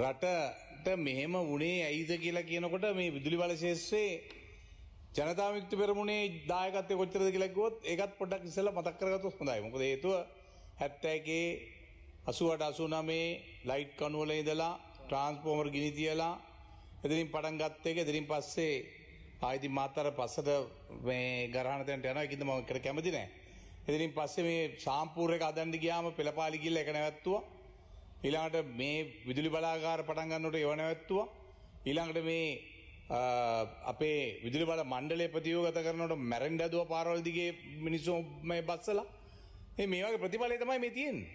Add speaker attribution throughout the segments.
Speaker 1: රටට මෙහෙම වුණේ ඇයිද කියලා කියනකොට මේ විදුලි බල ශේෂ්ත්‍රයේ ජනතා විමුක්ති පෙරමුණේ දායකත්වය කොච්චරද කියලා කිව්වොත් ඒකත් පොඩ්ඩක් ඉස්සෙල්ලා මතක් කරගත්තොත් හොඳයි. මොකද හේතුව 71 88 89 ලයිට් කණු වල ඉඳලා ට්‍රාන්ස්ෆෝමර් ගිනි තියලා එතනින් පටන් ගත්ත එක. එතනින් පස්සේ ආයිති මාතර පස්සට මේ ගරහන තැනට යනවා. ඒකින්ද මම ඒකට කැමති නැහැ. එතනින් පස්සේ මේ සාම්පූර් එක හදන්න ගියාම පෙළපාලි ගිහලා ඒක නැවැත්තුවා. ඊළඟට මේ විදුලි බලාගාර පටන් ගන්නකොට ඒව නැවැත්තුවා. ඊළඟට මේ අපේ විදුලි බල මණ්ඩලය ප්‍රතියෝගත කරනකොට මැරෙන්න ඇදුවා පාරවල් දිගේ මිනිස්සු මේ බස්සලා. මේ වගේ ප්‍රතිඵලය තමයි මේ තියෙන්නේ.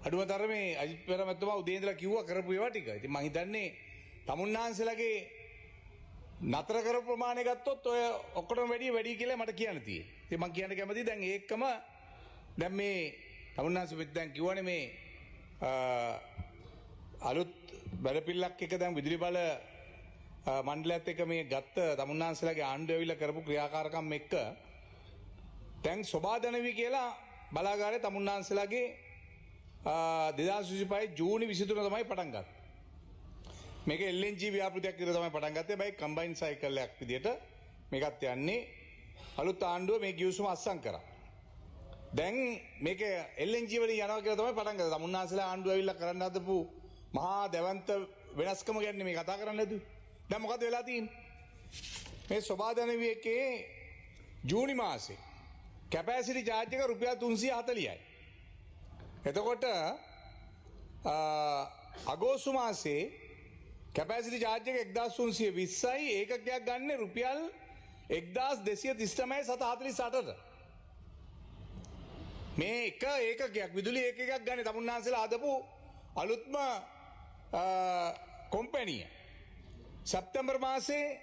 Speaker 1: අඩුම තරමේ අජිත් පෙරමැතුමා උදේ ඉඳලා කිව්වා කරපු ඒවා ටික. ඉතින් මං හිතන්නේ තමුන්නාන්සලගේ නතර කරපු ප්‍රමාණය ගත්තොත් ඔය ඔක්කොටම වැඩි කියලා මට කියන්න තියෙන්නේ. ඉතින් මං කියන්න කැමතියි දැන් ඒකම දැන් මේ තමුන්නාන්සෙත් දැන් කිව්වනේ මේ අලුත් වැඩපිළිවෙලක් එක දැන් විදුලි බල මණ්ඩලයත් එක්ක මේ ගත්ත තමුන්නාන්සලාගේ ආණ්ඩුව ඇවිල්ලා කරපු ක්‍රියාකාරකම් එක්ක දැන් සෝබාදනවි කියලා බලාගාරයේ තමුන්නාන්සලාගේ 2025 ජූනි 23 තමයි පටන් ගත්තේ. මේක LNG ව්‍යාපෘතියක් විතර තමයි පටන් ගත්තේ. බයි කම්බයින් සයිකල් එකක් විදියට මේකත් යන්නේ. අලුත් ආණ්ඩුව මේ ගිවිසුම අත්සන් කරා. දැන් මේක LNG වලින් යනවා කියලා තමයි පටන් ගත්තේ. තමුන්නාන්සලා ආණ්ඩුව ඇවිල්ලා කරන්න හදපු මහා දැවන්ත වෙනස්කම ගැන මේ කතා කරන්න නේද? දැන් මොකද වෙලා තියෙන්නේ? මේ සෝබාදනවි එකේ ජූනි මාසේ කැපැසිටි චාර්ජ් එක රුපියල් 340යි. එතකොට අගෝස්තු මාසේ කැපැසිටි චාර්ජ් එක 1320යි. ඒකකයක් ගන්න රුපියල් 1239 748ට. මේ එක ඒකකයක් විදුලි ඒකකයක් ගන්න තමුන්නාන්සලා හදපු අලුත්ම කොම්පැනිය. සැප්තැම්බර් මාසේ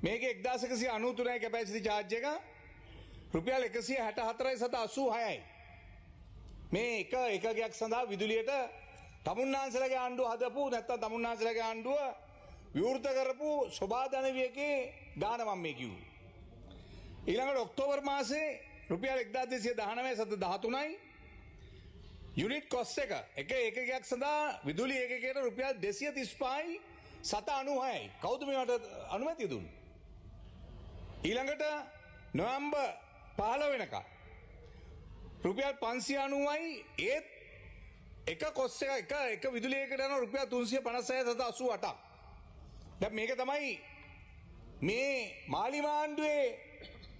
Speaker 1: මේක 1193යි කැපැසිටි චාර්ජ් එක රුපියල් 164.86යි. මේ එක ඒකකයක් සඳහා විදුලියට තමුන්නාන්සලාගේ ආණ්ඩුව හදපු නැත්නම් තමුන්නාන්සලාගේ ආණ්ඩුව විවෘත කරපු සෝබාදනවි එකේ ගාන මම මේ කිව්වේ. ඊළඟට ඔක්තෝබර් මාසේ රුපියල් 1219.13යි. යුනිට් කොස්ට් එක ඒකකයක් සඳහා විදුලි ඒකකයට රුපියල් 235.96යි. කවුද මේවට අනුමැතිය දුන්නේ? ඊළඟට නොවැම්බර් 15 වෙනකම් රුපියල් 590යි. ඒත් එක කොස්ට් එක විදුලි ඒකකට යන රුපියල් 356.88ක්. දැන් මේක තමයි මේ මාලිමා ආණ්ඩුවේ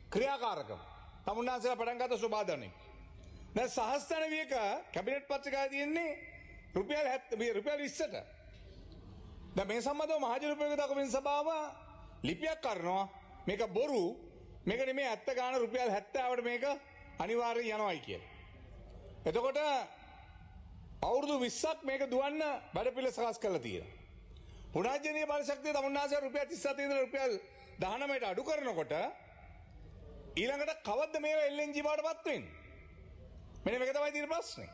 Speaker 1: ක්‍රියාකාරකම. තමුන්නාන්සලා පටන් ගත්ත සෝබාදනවි. දැන් සහස්තනවියක කැබිනට් පත්‍රිකාවේ තියෙන්නේ රුපියල් 20ට. දැන් මේ සම්බන්ධව මහජන උපයෝගිතා කොමිසම සභාව ලිපියක් කරනවා. මේක බොරු. මේක නෙමෙයි ඇත්ත ගාන රුපියල් 70ට මේක අනිවාර්යයෙන් යනවායි කියලා. එතකොට අවුරුදු 20ක් මේක දුවන්න වැඩපිළිවෙල සකස් කරලා තියෙනවා. පුරාජනීය බලශක්තිය තමුන්නාන්සලා රුපියල් 37 ඉඳලා රුපියල් 19ට අඩු කරනකොට ඊළඟට කවද්ද මේවා LNG බවටපත් වෙන්නේ? මෙන්න මේක තමයි තියෙන ප්‍රශ්නේ.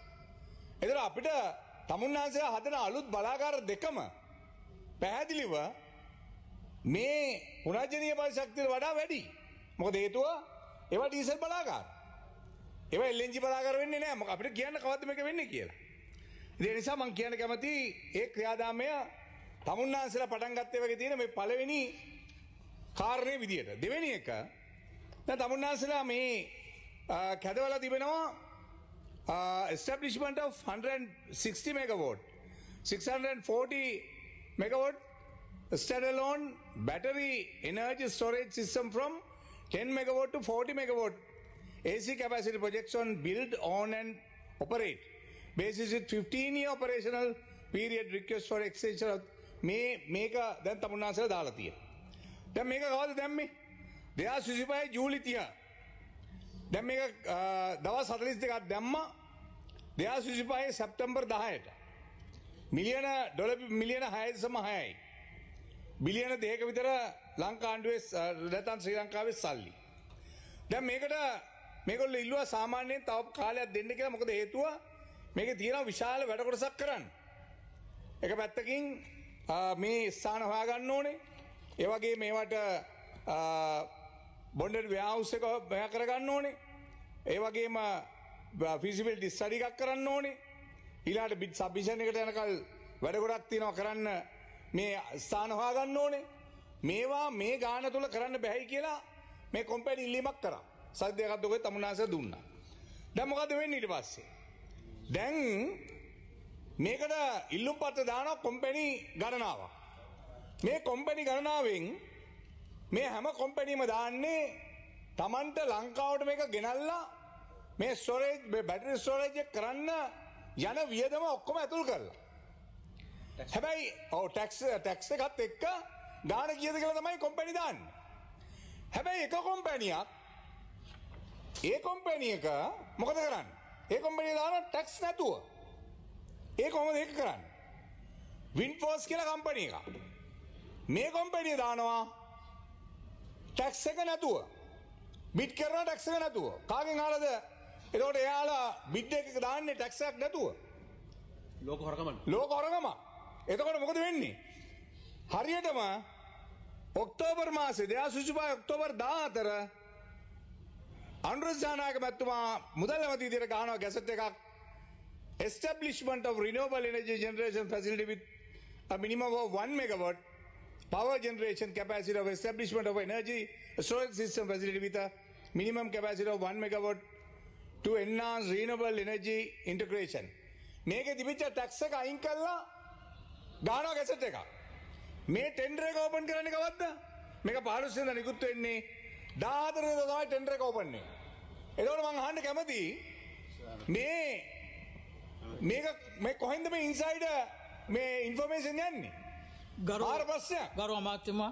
Speaker 1: ඒතර අපිට තමුන්නාන්සලා හදන අලුත් බලාගාර දෙකම පැහැදිලිව මේ පුරාජනීය බලශක්තියට වඩා වැඩි. මොකද හේතුව ඒවා ඩීසල් බලාගාර. ඒවා LNG බලාගාර වෙන්නේ නැහැ. මොකද අපිට කියන්න කවද්ද මේක වෙන්නේ කියලා. ඒ නිසා මම කියන්න කැමති ඒ ක්‍රියාදාමය තමුන්නාන්සලා පටන් ගත්තේ වගේ තියෙන මේ පළවෙනි කාරණේ විදියට. දෙවෙනි එක දැන් තමුන්නාන්සලා මේ කැදවලා තිබෙනවා establishment of 160 megawatt 640 megawatt standalone battery energy storage system from 10 megawatt to 40 megawatt AC capacity projects on build, own and operate. Basis with 15-year operational period request for extension of මේක දැන් තමුන්නාන්සලා දාලා තියෙනවා. දැන් මේක කවද්ද දැම්මේ? 2025 ජූලි 30. දැන් මේක දවස් 42ක් දැම්මා 2025 සැප්තැම්බර් 10ට. මිලියන 6.6යි. බිලියන 2ක විතර ලංකා ආණ්ඩුවේ නැත්නම් ශ්‍රී ලංකාවේ සල්ලි. දැන් මේකට මේගොල්ලෝ ඉල්ලුවා සාමාන්‍යයෙන් තව කාලයක් දෙන්න කියලා. මොකද හේතුව මේකේ තියෙන විශාල වැඩ කොටසක් කරන්න. එක පැත්තකින් මේ ස්ථාන හොයාගන්න ඕනේ. ඒ වගේ මේවට බොන්ඩඩ් වෙයාවුස් එක මෙයා කරගන්න ඕනේ. ඒ වගේම feasibility study එකක් කරන්න ඕනේ. ඊළාට බිඩ් සබ්මිෂන් එකට යනකල් වැඩ ගොඩක් තියෙනවා කරන්න මේ ස්ථාන හොයාගන්න ඕනේ. මේවා මේ ගාන තුල කරන්න බැහැයි කියලා මේ කොම්පැනි ඉල්ලීමක් කරා. සද්දයකට ඔය තමුන්නාස දුන්නා. දැන් මොකද වෙන්නේ ඊට පස්සේ? දැන් මේකට ඉල්ලුම් පත්‍ර දානවා කොම්පැනි ගණනාවක්. මේ කොම්පැනි ගණනාවෙන් මේ හැම කොම්පැනිම දාන්නේ Tamanට ලංකාවට මේක ගෙනල්ලා මේ ස්ටෝරේජ් මේ බැටරි ස්ටෝරේජ් එක කරන්න යන වියදම ඔක්කොම ඇතුල් කරලා. හැබැයි ඔව් ටැක්ස් එකත් එක්ක ගාණ කීයද කියලා තමයි කොම්පැනි දාන්නේ. හැබැයි එක කොම්පැනියක් ඒ කොම්පැනි එක මොකද කරන්නේ? ඒ කොම්පැනිය දාන ටැක්ස් නැතුව. ඒ කොහොමද ඒක කරන්නේ? වින්ෆෝස් කියලා කම්පැනි එකක්. මේ කොම්පැනිය දානවා ටැක්ස් එක නැතුව. බිඩ් කරනවා ටැක්ස් එක නැතුව. කාගෙන් අහලාද? එතකොට එයාලා බිඩ් එක දාන්නේ ටැක්ස් එකක් නැතුව.
Speaker 2: ලෝක හොරගම.
Speaker 1: ලෝක හොරගම. එතකොට මොකද වෙන්නේ? හරියටම ඔක්තෝබර් මාසේ 2025 ඔක්තෝබර් 14 අනුරාධ ජානායක මැතිතුමා මුදල් ඇමති විදියට ගහනවා ගැසට් එකක් establishment of renewable energy generation facility with a minimum of 1 megawatt power generation capacity of establishment of energy storage system facility with a minimum capacity of 1 megawatt to enhance renewable energy integration. මේකේ තිබිච්ච tax එක අයින් කරලා ගානවා gazette එකක්. මේ tender එක open කරන්නේ කවද්ද? මේක 15 වෙනිදා නිකුත් වෙන්නේ 14 වෙනිදා තමයි ටෙන්ඩර් එක ඕපන් වෙන්නේ. එතකොට මම අහන්න කැමතියි මේ කොහෙන්ද මේ ඉන්සයිඩ් මේ ඉන්ෆර්මේෂන් යන්නේ?
Speaker 3: ගරු අමාත්‍යතුමා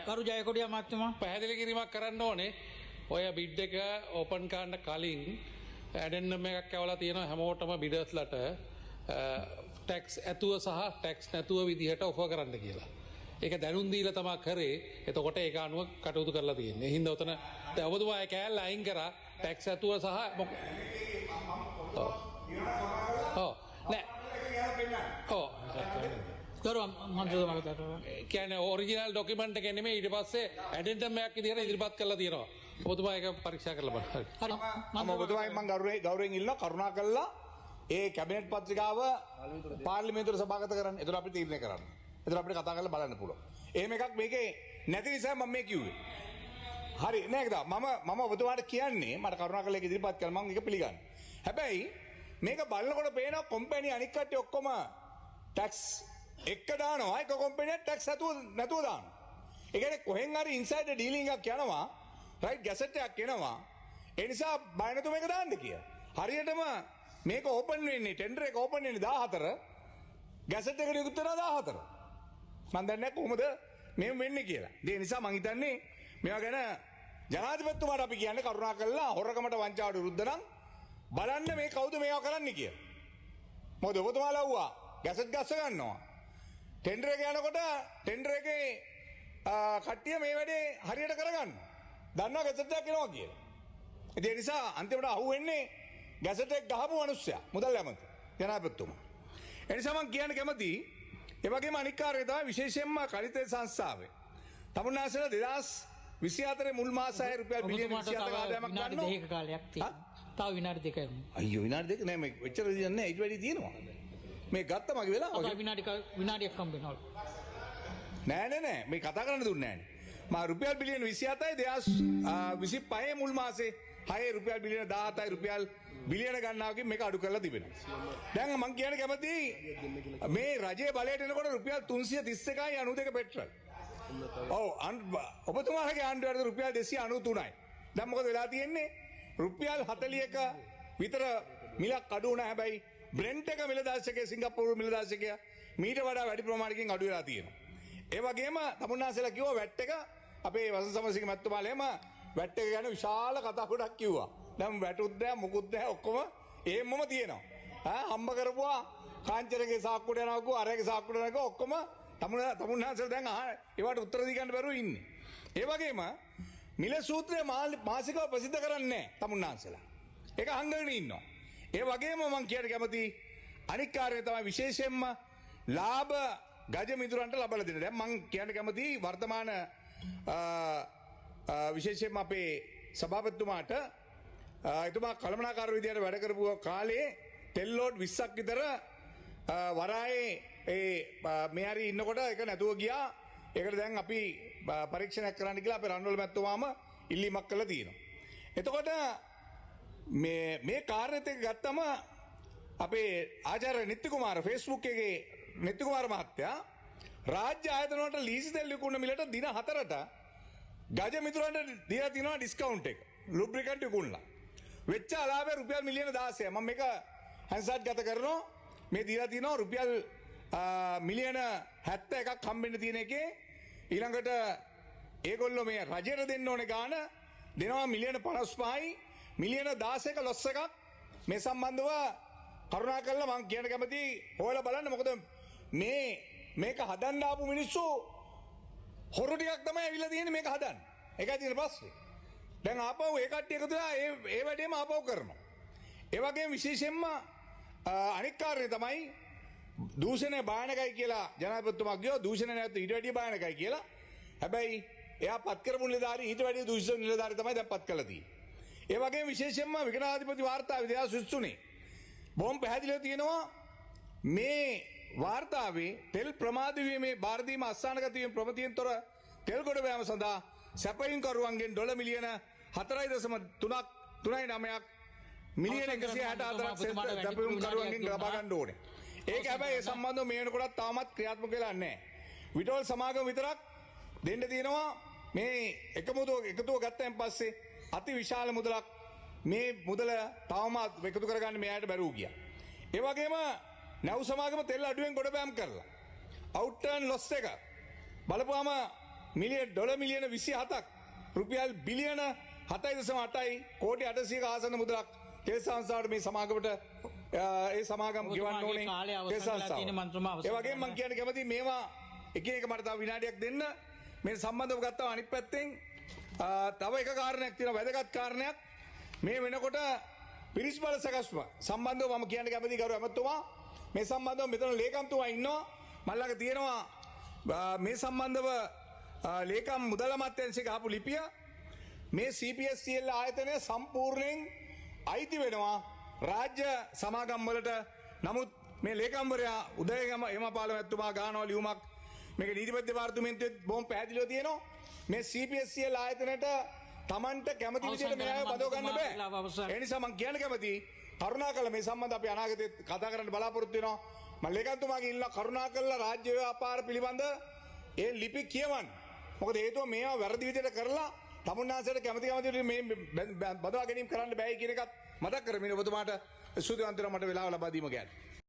Speaker 3: කරු ජයකොඩි අමාත්‍යතුමා
Speaker 2: පැහැදිලි කිරීමක් කරන්න ඕනේ. ඔය බිඩ් එක ඕපන් කරන්න කලින් ඇඩෙන්ඩම් එකක් ඇවලා තියෙනවා හැමෝටම බිඩර්ස්ලට ටැක්ස් ඇතුව සහ ටැක්ස් නැතුව විදිහට ඔෆර් කරන්න කියලා. ඒක දැනුම් දීලා තමයි කරේ. එතකොට ඒක අනුව කටයුතු කරලා තියෙන්නේ. ඒ හින්දා උතන දැන් ඔබතුමා ඒ කෑල්ල අයින් කරා ටැක්ස් ඇතුව සහ නෑ.
Speaker 3: ගරු අමාත්‍යතුමා
Speaker 2: කියන්නේ ඔරිජිනල් ડોකියුමන්ට් එක නෙමෙයි ඊට පස්සේ ඇඩෙන්ඩම් එකක් විදිහට ඉදිරිපත් කරලා තියෙනවා. ඔබතුමා ඒක පරීක්ෂා කරලා බලන්න.
Speaker 3: හරි.
Speaker 1: මම ඔබතුමාගෙන් මම ගෞරවයෙන් ඉල්ලනවා කරුණා කළා ඒ කැබිනට් පත්‍රිකාව පාර්ලිමේන්තුවට සභාගත කරන්න. ඒතර අපිට තීරණය කරන්න. ඒතර අපිට කතා කරලා බලන්න පුළුවන්. එහෙම එකක් මේකේ නැති නිසා මම මේ කිව්වේ. හරි නේද? මම ඔබතුමාට කියන්නේ මට කරුණා කරලා ඒක ඉදිරිපත් කළා මම ඒක පිළිගන්නවා. හැබැයි මේක බලනකොට පේනවා කොම්පැනි අනික් කට්ටිය ඔක්කොම ටැක්ස් එක දානවා. එක කොම්පැනියක් ටැක්ස් නැතුව දානවා. ඒ කියන්නේ කොහෙන් හරි ඉන්සයිඩර් ඩීලින් එකක් යනවා. රයිට් ගැසට් එකක් එනවා. ඒ නිසා බය නැතුව මේක දාන්න කියලා. හරියටම මේක ඕපන් වෙන්නේ ටෙන්ඩර් එක ඕපන් වෙන්නේ 14 ගැසට් එකට යුක්ත වෙනවා 14. මම දන්නේ නැහැ කොහොමද මේ වෙන්නේ කියලා. ඒ නිසා මම හිතන්නේ මේවා ගැන ජනාධිපතිතුමාට අපි කියන්නේ කරුණා කරලා හොරකමට වංචාවට විරුද්ධ නම් බලන්න මේ කවුද මේවා කරන්නේ කියලා. මොකද ඔබතුමාලා වුණා ගැසට් ගස්ස ගන්නවා. ටෙන්ඩර් එක යනකොට ටෙන්ඩර් එකේ කට්ටිය මේ වැඩේ හරියට කරගන්නවා. දන්නවා ගැසට් එකක් එනවා කියලා. ඒ නිසා අන්තිමට අහුවෙන්නේ ගැසට් එක ගහපු මිනිස්සයා මුදල් ඇමති ජනාධිපතිතුමා. ඒ නිසා මම කියන්න කැමතියි ඒ වගේම අනික් කාර්යය තමයි විශේෂයෙන්ම කලිත සංස්ථාවේ තමුන්නාසල 2024 මුල් මාසයේ රුපියල් බිලියන 27ක ආදායමක් ගන්නවා.
Speaker 3: දෙකක කාලයක් තියෙනවා. තව විනාඩි දෙකයි.
Speaker 1: අයියෝ විනාඩි දෙක නෑ මේ එච්චර දියන්නේ නෑ ඊට වැඩි තියෙනවා. මේ ගත්ත මගේ වෙලාව.
Speaker 3: ඔක විනාඩියක් හම්බ වෙනවා.
Speaker 1: නෑ මේ කතා කරන්න දුන්නේ නෑනේ. මා රුපියල් බිලියන 27යි 2025 මුල් මාසේ 6 රුපියල් බිලියන 17යි රුපියල් බිලියන ගණනාවකින් මේක අඩු කරලා තිබෙනවා. දැන් මම කියන්න කැමතියි මේ රජයේ බලයට එනකොට රුපියල් 331යි 92 පෙට්‍රල්. ඔව් ඔබතුමාගේ ආණ්ඩුවට රුපියල් 293යි. දැන් මොකද වෙලා තියෙන්නේ? රුපියල් 40ක විතර මිලක් අඩු වුණා. හැබැයි බ්‍රෙන්ට් එක මිල දාර්ශකයේ සිංගප්පූරු මිල දාර්ශකය මීට වඩා වැඩි ප්‍රමාණයකින් අඩු වෙලා තියෙනවා. ඒ වගේම තමුන්නාසලා කිව්වා වැට් එක අපේ වසන් සමසිංහ මැතිතුමාලේම වැට් එක ගැන විශාල කතා ගොඩක් කිව්වා. දැන් වැටුත් නැහැ මොකුත් නැහැ ඔක්කොම එහෙමම තියෙනවා. හම්බ කරපුවා කාංචනගේ සාක්කුවට යනවා කිව්වා අරගේ සාක්කුවට යනවා කිව්වා ඔක්කොම තමුන්නාසලා දැන් ඒවට උත්තර දී ගන්න බැරුව ඉන්නේ. ඒ වගේම මිල සූත්‍රය මාසිකව ප්‍රසිද්ධ කරන්නේ නැහැ තමුන්නාසලා. ඒක හංගගෙන ඉන්නවා. ඒ වගේම මම කියන්න කැමති අනික් කාර්යය තමයි විශේෂයෙන්ම ලාභ ගජ මිතුරන්ට ලබා දෙන්න. දැන් මම කියන්න කැමති වර්තමාන විශේෂයෙන්ම අපේ සභාපතිතුමාට එතුමා කළමනාකාර විදියට වැඩ කරපු කාලේ තෙල් ලෝඩ් 20ක් විතර වරායේ මේ හරි ඉන්නකොට එක නැතුව ගියා. ඒකට දැන් අපි පරීක්ෂණයක් කරන්න කියලා අපේ රණ්ඩුල මැතිතුමාම ඉල්ලීමක් කළා තියෙනවා. එතකොට මේ කාර්යත් එක්ක ගත්තම අපේ ආචාර්ය නිත්‍ය කුමාර Facebook එකේ නිත්‍ය කුමාර මහත්තයා රාජ්‍ය ආයතන වලට ලීසි තෙල් විකුණන මිලට දින 4ට ගජ මිතුරන්ට දීලා තිනවා ඩිස්කවුන්ට් එක. ලුබ්‍රිකන්ට් විකුණලා. වෙච්ච අලාභය රුපියල් මිලියන 16ක්. මම මේක හැන්සට් ගත කරනවා. මේ දීලා තිනවා රුපියල් මිලියන 71ක් හම්බෙන්න තියෙන එකේ ඊළඟට ඒගොල්ලෝ මේ රජයට දෙන්න ඕනේ ගාන දෙනවා මිලියන 55යි මිලියන 16ක ලොස් එකක් මේ සම්බන්ධව කරුණා කරලා මම කියන්න කැමති හොයලා බලන්න. මොකද මේක හදන්න ආපු මිනිස්සු හොරු ටිකක් තමයි ඇවිල්ලා තියෙන්නේ මේක හදන්න. ඒකයි තියෙන ප්‍රශ්නේ. දැන් ආපහු ඒ කට්ටිය එකතු වෙලා ඒ වැඩේම ආපහු කරනවා. ඒ වගේම විශේෂයෙන්ම අනික් කාරණේ තමයි දූෂණය භයානකයි කියලා ජනාධිපතිතුමා කියෝ දූෂණය නැත්නම් ඊට වැඩිය භයානකයි කියලා. හැබැයි එයා පත් කරපු නිලධාරී ඊට වැඩිය දූෂිත නිලධාරී තමයි දැන් පත් කරලා තියෙන්නේ. ඒ වගේම විශේෂයෙන්ම විකටාධිපති වාර්තාවේ 2023 බොහොම පැහැදිලිව තියෙනවා මේ වාර්තාවේ තෙල් ප්‍රමාද වීමේ බාරදීම අස්ථානගත වීම ප්‍රමතියෙන්තර තෙල් ගොඩ බෑම සඳහා සැපයීම් කරුවන්ගෙන් ඩොලර් මිලියන 4.3.9ක් මිලියන 164ක් සැපයීම් කරුවන්ගෙන් ලබා ගන්න ඕනේ. ඒක හැබැයි ඒ සම්බන්ධව මේ වෙනකොටත් තාමත් ක්‍රියාත්මක වෙලා නැහැ. විටෝල් සමාගම විතරක් දෙන්න තියෙනවා මේ එකතුව ගත්තයින් පස්සේ අති විශාල මුදලක් මේ මුදල තවමත් එකතු කරගන්න මෙයාට බැරුව ගියා. ඒ වගේම නැව් සමාගම තෙල් අඩුවෙන් ගොඩබෑම් කරලා අවුට්ටර්න් ලොස් එක බලපුවාම ඩොලර් මිලියන 27ක් රුපියල් බිලියන 7.8යි කෝටි 800ක ආසන්න මුදලක් තෙල් සංස්ථාවට මේ සමාගමට ඒ සමාගම් ගෙවන්න ඕනේ තෙල් සංස්ථාව. ඒ වගේම මම කියන්න කැමතියි මේවා එකිනෙක මට තව විනාඩියක් දෙන්න. මේ සම්බන්ධව ගත්තා අනිත් පැත්තෙන් තව එක කාරණයක් තියෙනවා වැදගත් කාරණයක්. මේ වෙනකොට පිරිස් බල සකස්ම සම්බන්ධව මම කියන්න කැමතියි ගරු ඇමතුමා. මේ සම්බන්ධව මෙතන ලේකම්තුමා ඉන්නවා. මල්ලක තියෙනවා මේ සම්බන්ධව ලේකම් මුදල් අමාත්‍යාංශයක ආපු ලිපිය. මේ CPSCL ආයතනය සම්පූර්ණයෙන් අයිති වෙනවා රාජ්‍ය සමාගම් වලට. නමුත් මේ ලේකම්වරයා උදය එමපාල මැතිතුමා ගානවා ලියුමක් මේක නීතිපති දෙපාර්තමේන්තුවේ බොහොම පැහැදිලිව තියෙනවා. මේ CPSCL ආයතනයට Tamanට කැමති විදිහට මෙයාව බදව ගන්න බෑ. ඒ නිසා මම කියන්න කැමතියි කරුණාකරලා මේ සම්බන්ධ අපි අනාගතේ කතා කරන්න බලාපොරොත්තු වෙනවා. මම ලේකම්තුමාගෙන් ඉල්ලනවා කරුණාකරලා රාජ්‍ය ව්‍යාපාර පිළිබඳ ඒ ලිපි කියවන්න. මොකද හේතුව මේවා වැරදි විදිහට කරලා තමුන්නාසයට කැමති විදිහට මේ බදවා ගැනීම කරන්න බෑ කියන එකත් මතක් කරමින් ඔබතුමාට ස්තුතිවන්ත වෙනවා මට වෙලාව ලබා දීම ගැන.